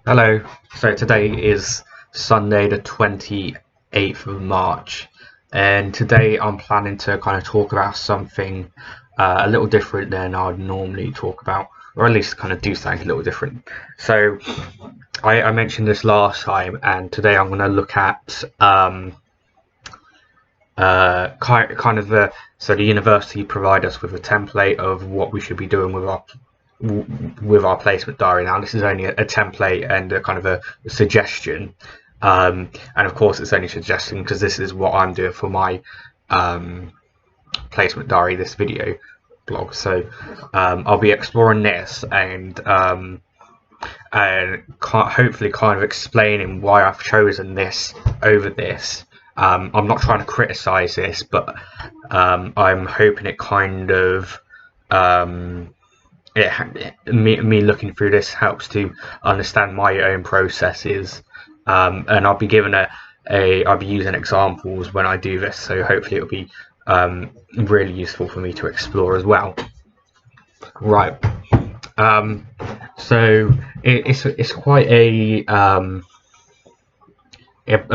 Hello. So today is Sunday the 28th of March, and today I'm planning to kind of talk about something a little different than I'd normally talk about, or at least kind of do something a little different. So I mentioned this last time, and today I'm going to look at kind of so the university provide us with a template of what we should be doing with our placement diary. Now this is only a template and a kind of a suggestion, and of course it's only suggesting because this is what I'm doing for my placement diary, this video blog. So I'll be exploring this and hopefully kind of explaining why I've chosen this over this. I'm not trying to criticize this, but I'm hoping it kind of me looking through this helps to understand my own processes, and I'll be given I'll be using examples when I do this, so hopefully it'll be really useful for me to explore as well. Right. So it's quite a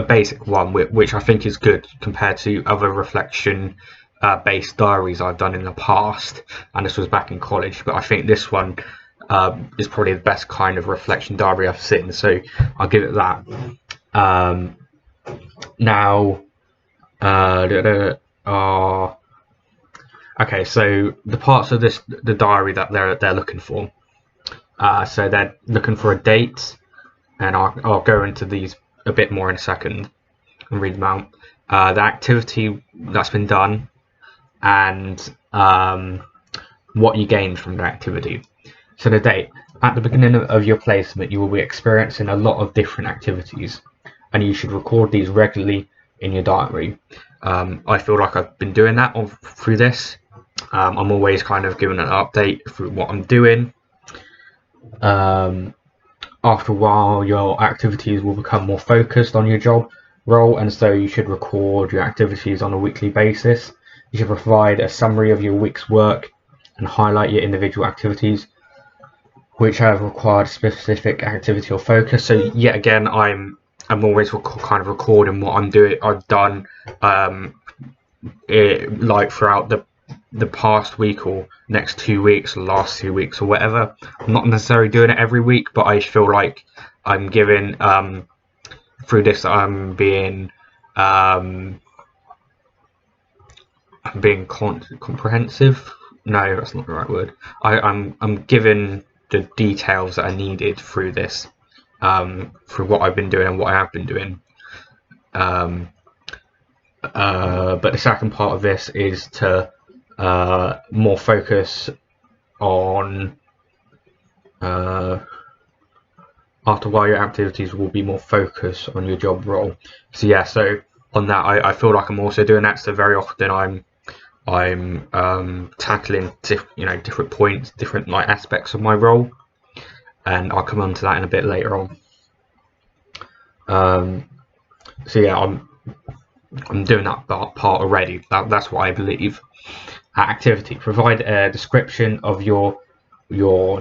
basic one, which I think is good compared to other reflection based diaries I've done in the past, and this was back in college, but I think this one is probably the best kind of reflection diary I've seen, so I'll give it that. Now okay, so the parts of the diary that they're looking for, so they're looking for a date, and I'll go into these a bit more in a second and read them out. The activity that's been done, and what you gained from the activity. So the date. At the beginning of your placement, you will be experiencing a lot of different activities, and you should record these regularly in your diary. I feel like I've been doing that through this. I'm always kind of giving an update through what I'm doing. After a while, your activities will become more focused on your job role, and so you should record your activities on a weekly basis. You should provide a summary of your week's work and highlight your individual activities which have required specific activity or focus. So yet again, I'm always kind of recording what I've done like throughout the past week or next 2 weeks, last 2 weeks or whatever. I'm not necessarily doing it every week, but I feel like I'm giving through this I'm being comprehensive. No, that's not the right word. I'm given the details that are needed through this, through what I've been doing and what I have been doing. But the second part of this is to more focus on after a while your activities will be more focused on your job role. So yeah, so on that I feel like I'm also doing that. So very often I'm tackling different points, different aspects of my role, and I'll come on to that in a bit later on. So yeah, I'm doing that part already. That's what I believe. Activity. Provide a description of your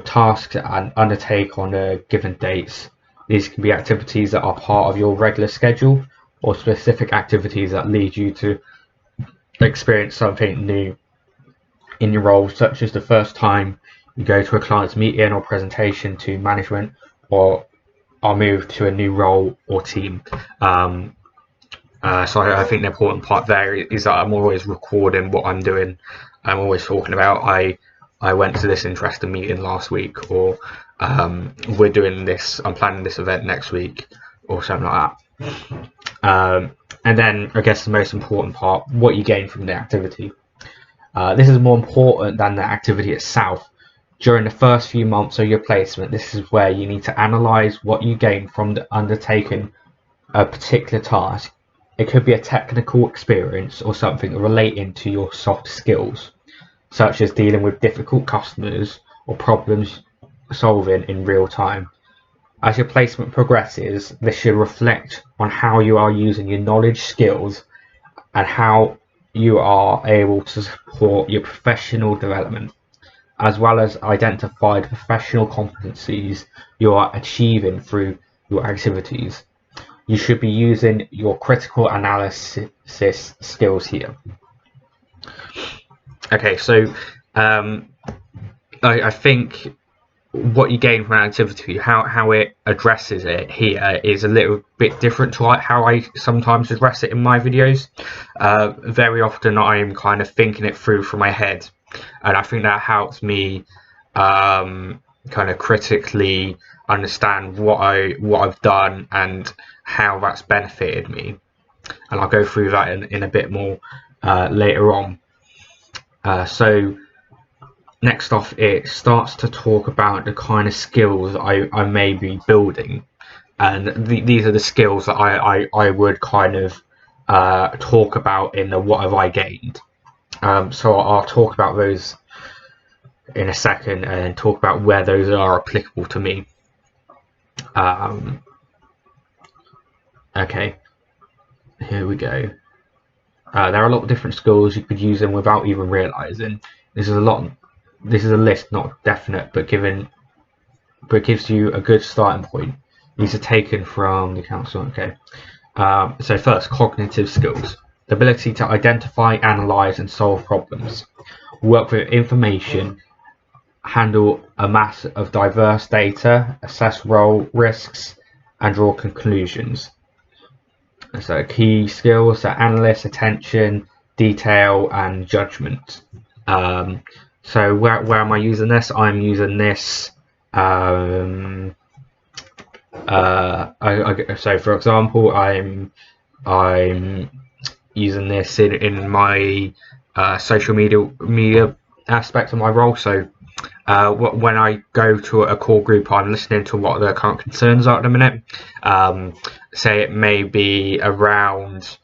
tasks and undertake on a given dates. These can be activities that are part of your regular schedule, or specific activities that lead you to experience something new in your role, such as the first time you go to a client's meeting or presentation to management, or are moved to a new role or team. So I think the important part there is that I'm always recording what I'm doing. I'm always talking about I went to this interesting meeting last week, or we're doing this, I'm planning this event next week, or something like that. And then I guess the most important part, what you gain from the activity. This is more important than the activity itself. During the first few months of your placement, this is where you need to analyze what you gain from undertaking a particular task. It could be a technical experience or something relating to your soft skills, such as dealing with difficult customers or problems solving in real time. As your placement progresses, this should reflect on how you are using your knowledge, skills, and how you are able to support your professional development. as well as identified professional competencies you are achieving through your activities. You should be using your critical analysis skills here. Okay, so I think what you gain from an activity, how it addresses it here, is a little bit different to how I sometimes address it in my videos. Very often I'm kind of thinking it through from my head, and I think that helps me kind of critically understand what I've done and how that's benefited me, and I'll go through that in a bit more later on. So next off, it starts to talk about the kind of skills I may be building, and these are the skills that I would kind of talk about in the what have I gained. So I'll talk about those in a second and talk about where those are applicable to me. Okay, here we go. There are a lot of different skills you could use them without even realizing. This is a list, not definite, but it gives you a good starting point. These are taken from the council. Okay. So first, cognitive skills: the ability to identify, analyze, and solve problems, work with information, handle a mass of diverse data, assess role risks, and draw conclusions. So key skills are analyst, attention, detail, and judgment. So where am I using this? I'm using this. So for example, I'm using this in my social media aspect of my role. So when I go to a core group, I'm listening to what their current concerns are at the minute. Say it may be around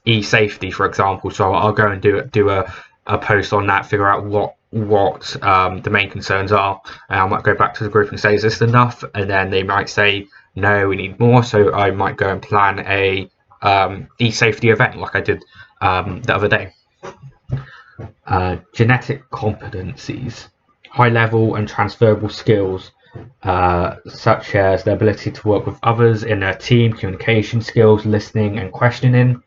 e-safety, for example. So I'll go and do a post on that, figure out what the main concerns are, and I might go back to the group and say, is this enough? And then they might say, no, we need more. So I might go and plan a e-safety event like I did the other day. Genetic competencies: high level and transferable skills, such as the ability to work with others in a team, communication skills, listening and questioning,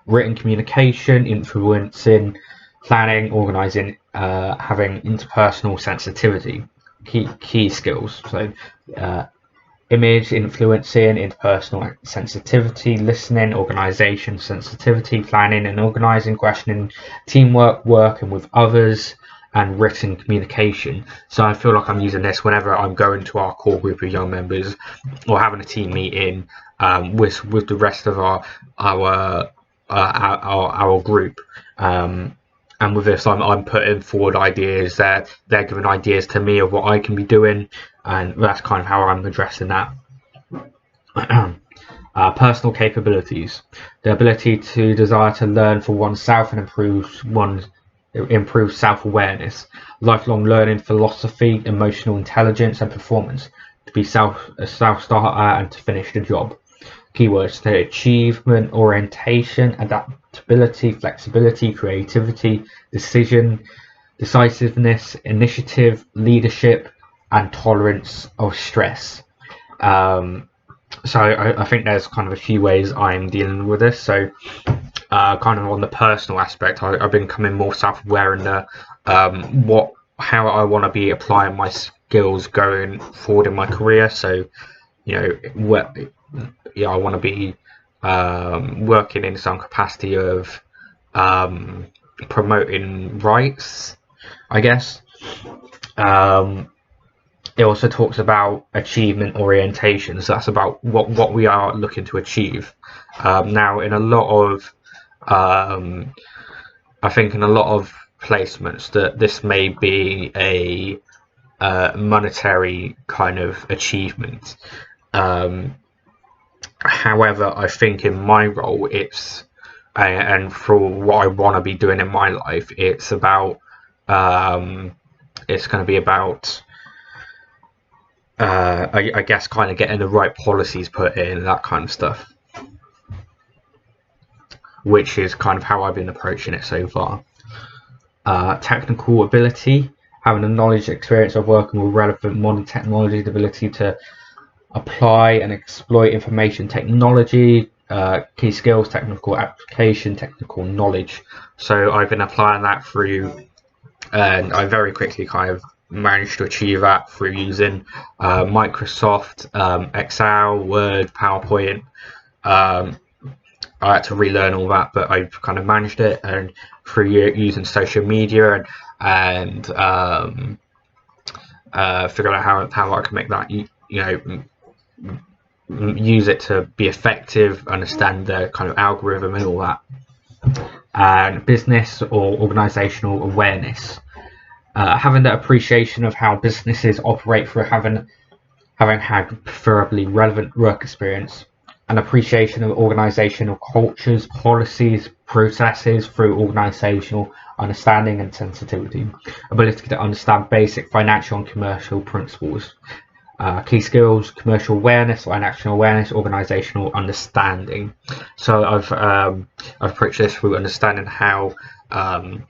written communication, influencing, planning, organizing, having interpersonal sensitivity. Key skills: so image, influencing, interpersonal sensitivity, listening, organization, sensitivity, planning and organizing, questioning, teamwork, working with others, and written communication. So I feel like I'm using this whenever I'm going to our core group of young members or having a team meeting with the rest of our group. And with this, I'm putting forward ideas that they're giving ideas to me of what I can be doing, and that's kind of how I'm addressing that. Personal capabilities: the ability to desire to learn for oneself and improve self-awareness, lifelong learning, philosophy, emotional intelligence, and performance, to be a self-starter and to finish the job. Keywords: to achievement, orientation, adaptability, flexibility, creativity, decisiveness, initiative, leadership, and tolerance of stress. So I think there's kind of a few ways I'm dealing with this. So kind of on the personal aspect, I've been becoming more self-aware in the how I want to be applying my skills going forward in my career. So I want to be working in some capacity of promoting rights, I guess. It also talks about achievement orientation, so that's about what we are looking to achieve. Now, in a lot of I think in a lot of placements that this may be a monetary kind of achievement. However, I think in my role, it's and for what I want to be doing in my life, it's about it's going to be about I guess kind of getting the right policies put in, that kind of stuff, which is kind of how I've been approaching it so far. technical ability, having the knowledge, experience of working with relevant modern technology, the ability to apply and exploit information technology, key skills, technical application, technical knowledge. So I've been applying that through, and I very quickly kind of managed to achieve that through using Microsoft Excel, Word, PowerPoint. I had to relearn all that, but I've kind of managed it, and through using social media and figuring out how I can make that, use it to be effective, understand the kind of algorithm and all that. And business or organizational awareness, having that appreciation of how businesses operate through having had preferably relevant work experience, an appreciation of organizational cultures, policies, processes through organizational understanding and sensitivity, ability to understand basic financial and commercial principles, key skills, commercial awareness, financial awareness, organizational understanding. So I've approached this through understanding how kind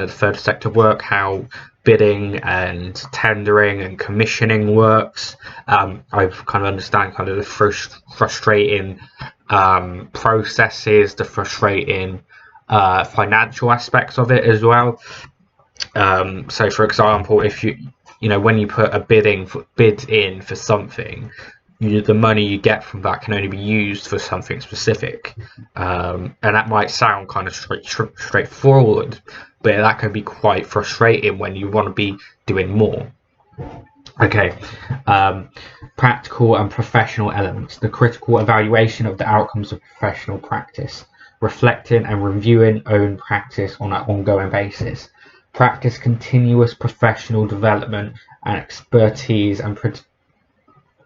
of the third sector work, how bidding and tendering and commissioning works. I've kind of understand kind of the frustrating processes, the frustrating financial aspects of it as well. So for example, if when you put a bid in for something, the money you get from that can only be used for something specific, and that might sound kind of straightforward, but that can be quite frustrating when you want to be doing more. Okay, practical and professional elements. The critical evaluation of the outcomes of professional practice, reflecting and reviewing own practice on an ongoing basis. Practice continuous professional development and expertise and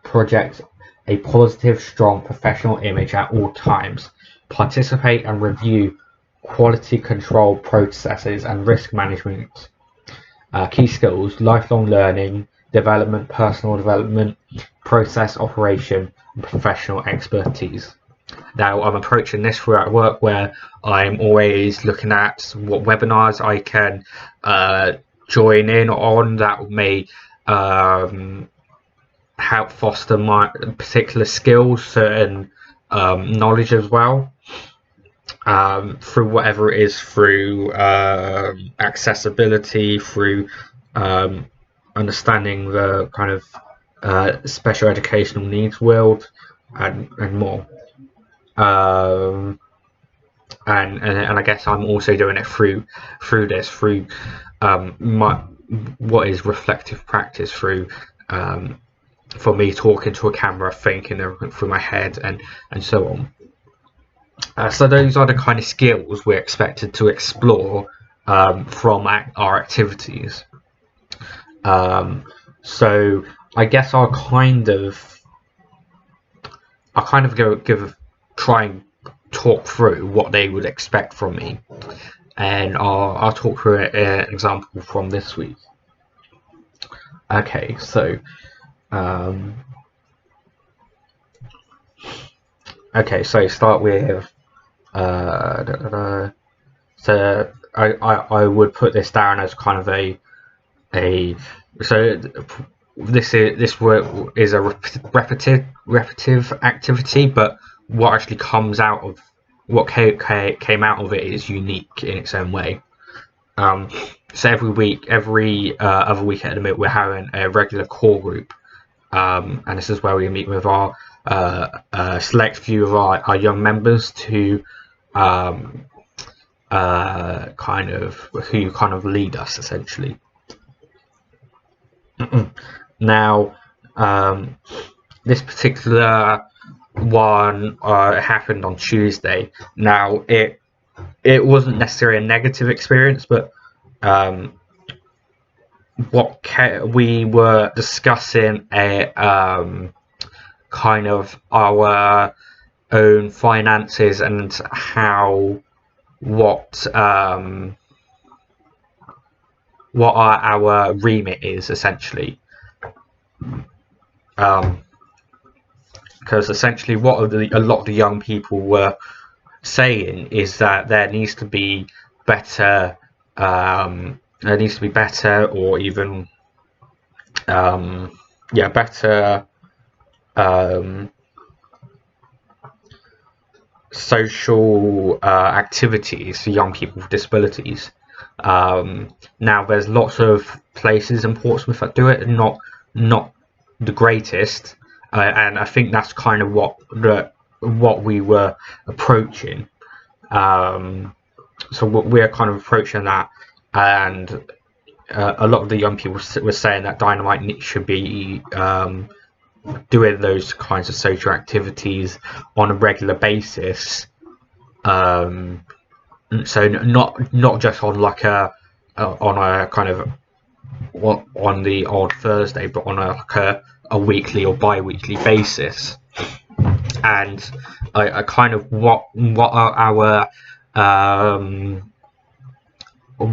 project a positive, strong professional image at all times. Participate and review quality control processes and risk management. Key skills: lifelong learning, development, personal development, process operation, and professional expertise. Now I'm approaching this throughout work where I'm always looking at what webinars I can join in on that may help foster my particular skills, certain knowledge as well, through whatever it is, through accessibility, through understanding the kind of special educational needs world, and more. And I guess I'm also doing it through what is reflective practice, through for me talking to a camera, thinking everything through my head, and so on. So those are the kind of skills we're expected to explore from our activities. So I guess I'll kind of try and talk through what they would expect from me, and I'll talk through an example from this week. Okay, so start with so I would put this down as kind of this work is a repetitive activity, but what actually comes out of what came out of it is unique in its own way. So every other week at the minute, we're having a regular core group, and this is where we meet with our select few of our young members to kind of lead us essentially. Now, this particular one happened on Tuesday. Now, it wasn't necessarily a negative experience, but we were discussing a kind of our own finances and what our remit is essentially. Because essentially what a lot of the young people were saying is that there needs to be better There needs to be better, or even better social activities for young people with disabilities. Now, there's lots of places in Portsmouth that do it, not the greatest, and I think that's kind of what we were approaching. So we're kind of approaching that, and a lot of the young people were saying that Dynamite should be doing those kinds of social activities on a regular basis. So not just on like a kind of on the odd Thursday, but on a weekly or bi-weekly basis. And I kind of what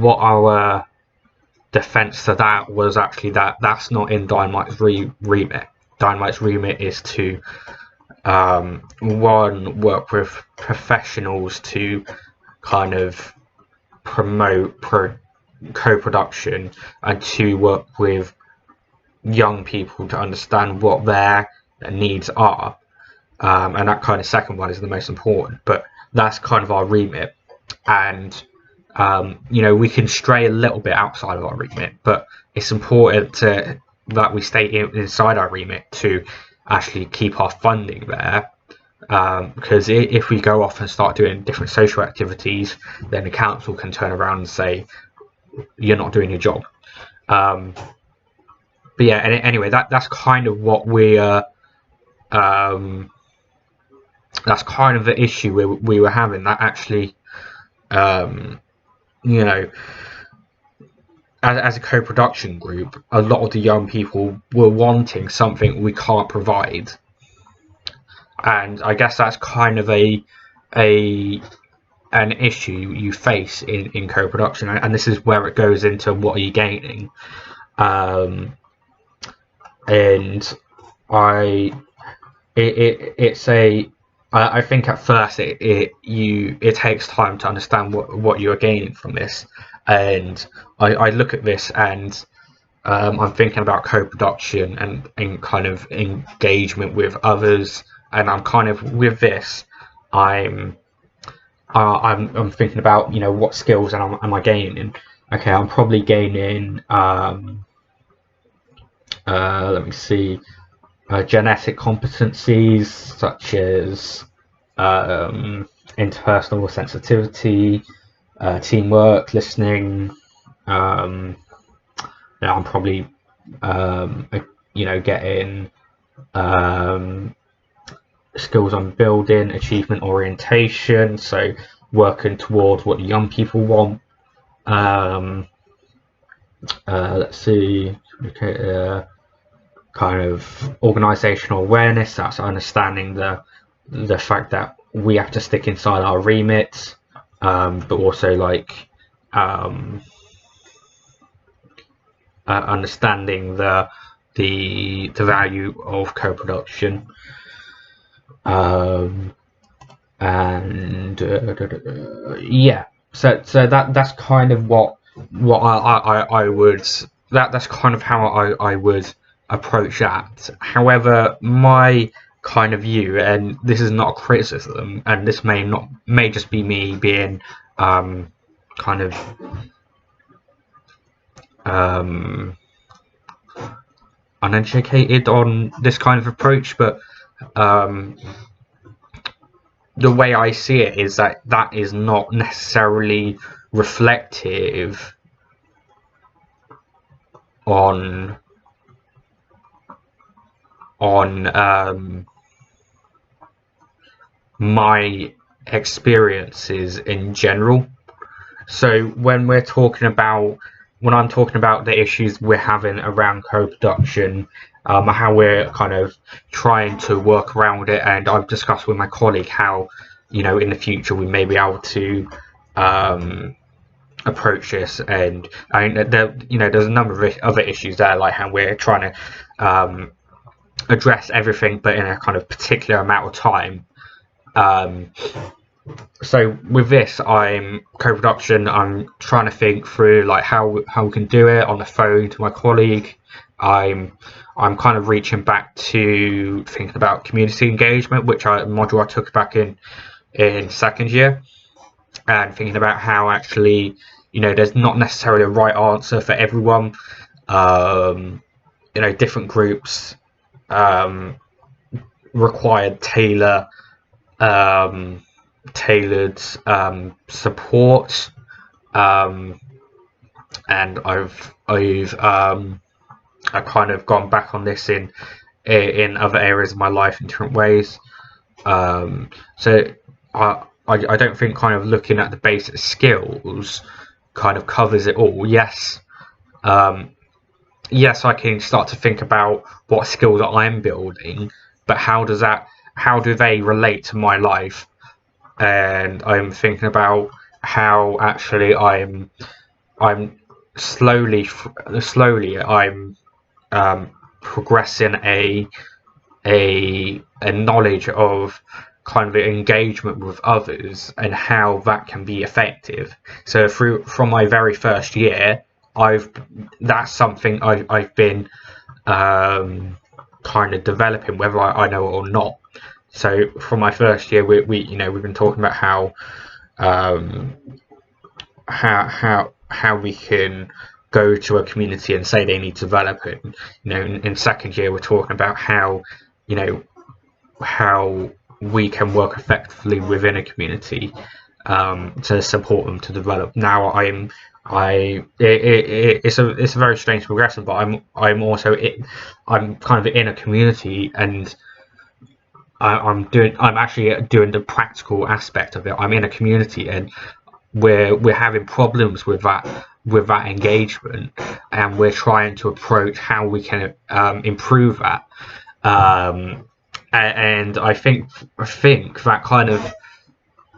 our defense to that was actually that's not in Dynamite's remit. Dynamite's remit is to one, work with professionals to kind of promote co-production, and two, work with young people to understand what their needs are, and that kind of second one is the most important, but that's kind of our remit. And we can stray a little bit outside of our remit, but it's important that we stay inside our remit to actually keep our funding there, because if we go off and start doing different social activities, then the council can turn around and say you're not doing your job. But yeah, anyway, that's kind of what we're that's kind of the issue we were having, that actually as a co-production group, a lot of the young people were wanting something we can't provide. And I guess that's kind of an issue you face in co-production, and this is where it goes into what are you gaining. And I think at first it takes time to understand what you are gaining from this. And I look at this, and I'm thinking about co-production and kind of engagement with others, and I'm kind of with this. I'm thinking about what skills am I gaining? Okay, I'm probably gaining let me see, genetic competencies such as interpersonal sensitivity, teamwork, listening. I'm probably getting skills on building, achievement orientation, so working towards what the young people want. Let's see, okay, kind of organizational awareness, that's understanding the fact that we have to stick inside our remit, but also like understanding the value of co-production, and yeah, so that's kind of what I would, that's kind of how I would approach that. However, my kind of view, and this is not a criticism, and this may just be me being kind of uneducated on this kind of approach, but the way I see it is that is not necessarily reflective on my experiences in general. So when I'm talking about the issues we're having around co-production, how we're kind of trying to work around it, and I've discussed with my colleague how in the future we may be able to approach this, and there's a number of other issues there, like how we're trying to address everything but in a kind of particular amount of time. So with this, I'm co-production. I'm trying to think through like how we can do it on the phone to my colleague. I'm kind of reaching back to thinking about community engagement, which module I took back in second year, and thinking about how actually, there's not necessarily a right answer for everyone. Different groups um, required tailored support, um, and I've kind of gone back on this in other areas of my life in different ways. So I don't think kind of looking at the basic skills kind of covers it all. Yes, I can start to think about what skills that I'm building, but how do they relate to my life? And I'm thinking about how actually I'm slowly I'm progressing a knowledge of kind of engagement with others and how that can be effective. So from my very first year, that's something I've been kind of developing, whether I know it or not. So from my first year, we've been talking about how we can go to a community and say they need developing. In second year, we're talking about how how we can work effectively within a community to support them to develop. Now it's a very strange progression, but I'm kind of in a community, and I'm actually doing the practical aspect of it. I'm in a community, and we're having problems with that engagement, and we're trying to approach how we can improve that. And I think that kind of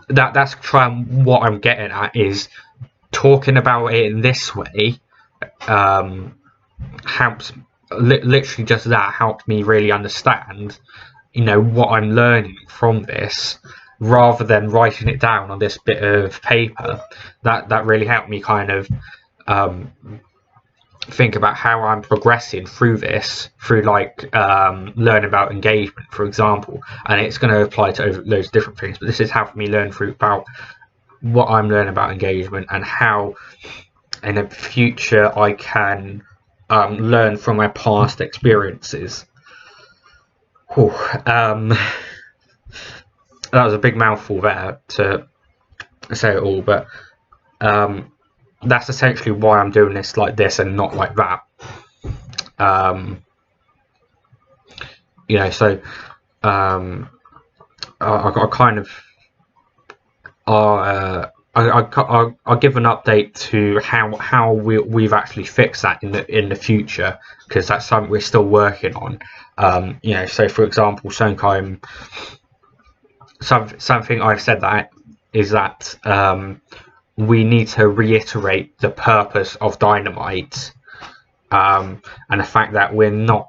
that's trying what I'm getting at is talking about it in this way helps. Literally, just that helped me really understand, what I'm learning from this, rather than writing it down on this bit of paper. That really helped me kind of think about how I'm progressing through this, through like learning about engagement, for example, and it's going to apply to loads of different things. But this is helping me learn through about what I'm learning about engagement, and how in the future I can learn from my past experiences. Whew, that was a big mouthful there to say it all, but that's essentially why I'm doing this like this and not like that. So I kind of I'll give an update to how we've actually fixed that in the future, because that's something we're still working on. So for example, something I've said that is that we need to reiterate the purpose of Dynamite, and the fact that we're not,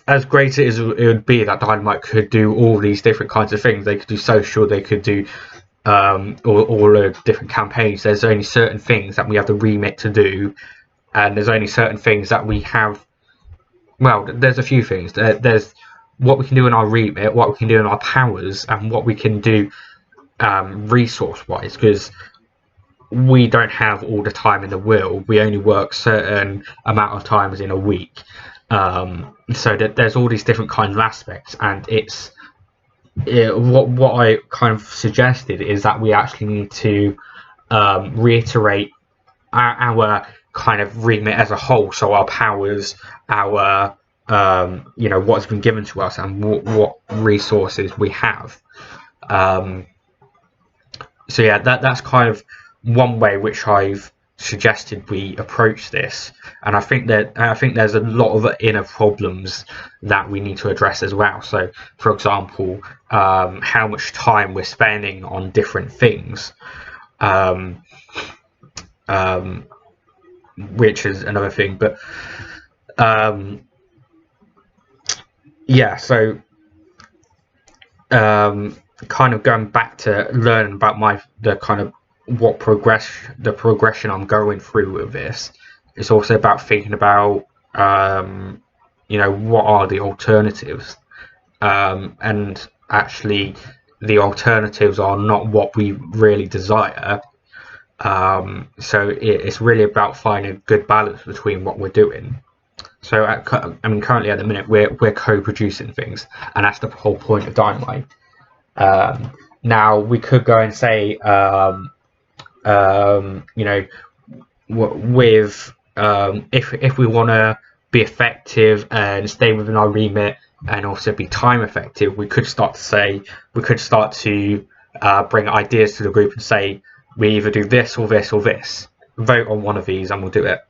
as great as it would be that Dynamite could do all these different kinds of things. They could do social, they could do all the different campaigns. There's only certain things that we have the remit to do, and there's only certain things that we have. Well, there's a few things. There's what we can do in our remit, what we can do in our powers, and what we can do resource-wise, because we don't have all the time in the world. We only work certain amount of times in a week. So that there's all these different kinds of aspects, and what I kind of suggested is that we actually need to reiterate our kind of remit as a whole. So our powers, our what's been given to us, and what resources we have. So yeah, that's kind of one way which I've suggested we approach this, and I think there's a lot of inner problems that we need to address as well. So for example, how much time we're spending on different things, which is another thing. But so kind of going back to learn about the kind of the progression I'm going through with this. It's also about thinking about what are the alternatives, and actually the alternatives are not what we really desire. So it's really about finding a good balance between what we're doing. So currently at the minute we're co-producing things, and that's the whole point of Dynamite. Now we could go and say, with if we want to be effective and stay within our remit and also be time effective, we could start to bring ideas to the group and say, we either do this or this or this. Vote on one of these and we'll do it.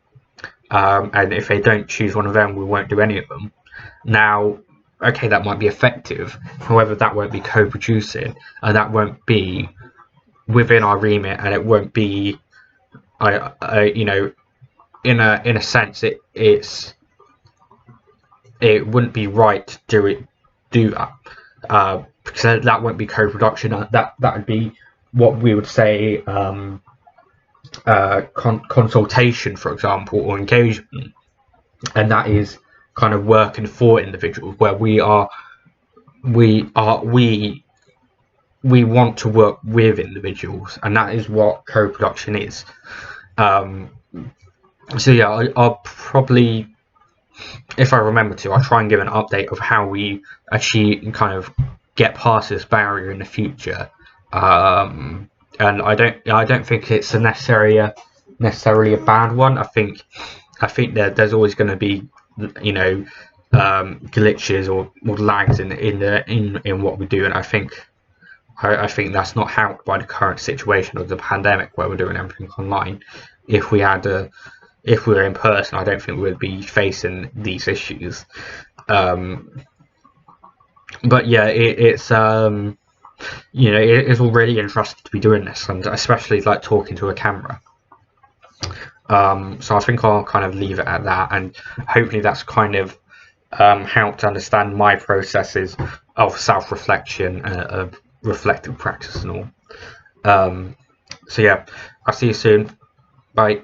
And if they don't choose one of them, we won't do any of them. Now, okay, that might be effective. However, that won't be co-producing, and that won't be within our remit, and it won't be, in a sense, it wouldn't be right to do that, because that won't be co-production. That would be what we would say consultation, for example, or engagement, and that is kind of working for individuals, where we want to work with individuals, and that is what co-production is. So yeah, I'll probably, if I remember to, I'll try and give an update of how we actually kind of get past this barrier in the future. And I don't think it's necessarily a bad one. I think that there's always going to be glitches or lags in what we do, and I think that's not helped by the current situation of the pandemic, where we're doing everything online. If we were in person, I don't think we would be facing these issues. But yeah, it's all really interesting to be doing this, and especially like talking to a camera. So I think I'll kind of leave it at that, and hopefully that's kind of helped understand my processes of self-reflection, of reflective practice and all. So yeah, I'll see you soon. Bye.